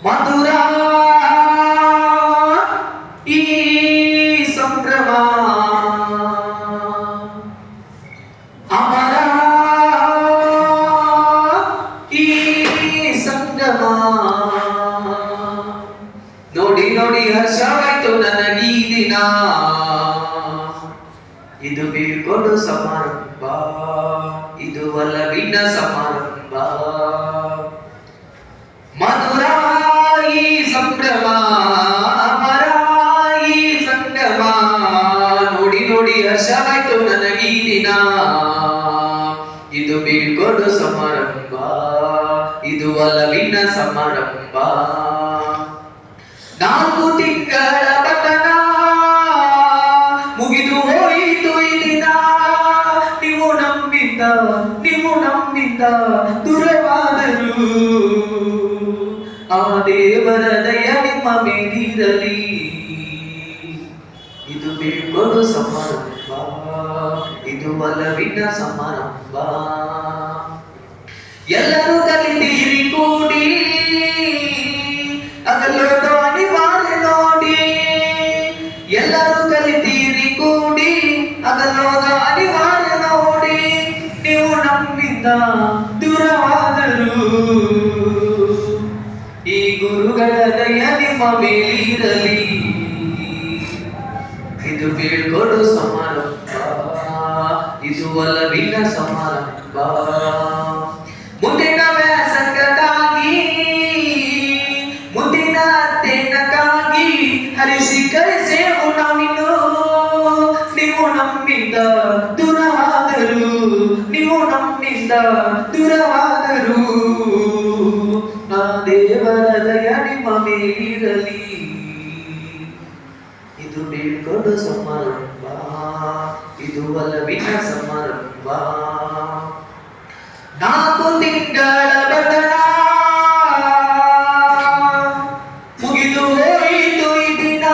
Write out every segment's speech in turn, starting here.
ಮಧುರ ಈ ಸಂಭ್ರಮ, ಅಮರ ಈ ಸಂಗಮ. ನೋಡಿ ನೋಡಿ ಹರ್ಷವಾಯ್ತು ನನಗೀ ದಿನ, ಇದು ಬೀಳ್ಕೊಡು ಸಮಾರಂಭ, ಇದು ಒಲವಿನ ಸಮಾರಂಭ. ಮಧುರ ಈ ಸಂಭ್ರಮ, ಅಮರ ಈ ಸಂಗಮ. ನೋಡಿ ನೋಡಿ ಹರ್ಷವಾಯ್ತು ನನಗೀ ದಿನ, ಇದು ಬೀಳ್ಕೊಡು ಸಮಾರಂಭ, ಇದು ಒಲವಿನ ಸಮಾರಂಭ. 4 ತಿಂಗಳ ಬತನ ಮುಗಿದು ಹೋಯಿತು ಈ ದಿನ, ನೀವು ನಮ್ಮಿಂದ ದೂರವಾದರು. ಆ ದೇವರ ದಯ ನಿಮ್ಮ ಮೇಲಿರಲಿ, ಇದು ಬೀಳ್ಕೊಡು ಸಮಾರಂಭ, ಇದು ಒಲವಿನ ಸಮಾರಂಭ. ಎಲ್ಲರೂ ಕಲಿತೀರಿ ಕೂಡಿ, ಅಗಲೋದು ಅನಿವಾರ್ಯ ನೋಡಿ. ಎಲ್ಲರೂ ಕಲಿತೀರಿ ಕೂಡಿ, ಅಗಲೋದು ಅನಿವಾರ್ಯ ನೋಡಿ. ನೀವು ನಮ್ಮಿಂದ ದೂರವಾದರು, ಈ ಗುರುಗಳ ದಯ ನಿಮ್ಮ ಮೇಲಿರಲಿ, ಇದು ಬೀಳ್ಕೊಡು ಸಮಾರಂಭ, ಇದು ಒಲವಿನ ಸಮಾರಂಭ. ಮುಂದಿನ ವ್ಯಾಸಂಗಕ್ಕಾಗಿ, ಮುಂದಿನ ಅಧ್ಯಯನಕ್ಕಾಗಿ ಹರಿಸಿ ಕರೆಸೇವು ನಾವಿನ್ನು. ನೀವು ನಮ್ಮಿಂದ ದೂರವಾದರು, ನೀವು ನಮ್ಮಿಂದ ದೂರವಾದರು. ಆ ದೇವರ ದಯ ನಿಮ್ಮ ಮೇಲಿರಲಿ, ಇದು ಬೀಳ್ಕೊಡು ಸಮಾರಂಭ, ಇದು ಒಲವಿನ ಸಮಾರಂಭ. 4 ತಿಂಗಳ ಬತನ ಮುಗಿದು ಹೋಯಿತು ಈ ದಿನ,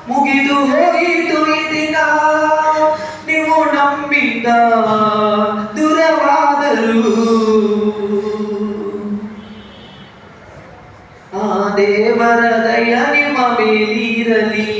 ಮುಗಿದು ಹೋಯಿತು ಈ ದಿನ. ನೀವು ನಮ್ಮಿಂದ ದೂರವಾದರು, ಆ ದೇವರ ದಯ ನಿಮ್ಮ ಮೇಲಿರಲಿ,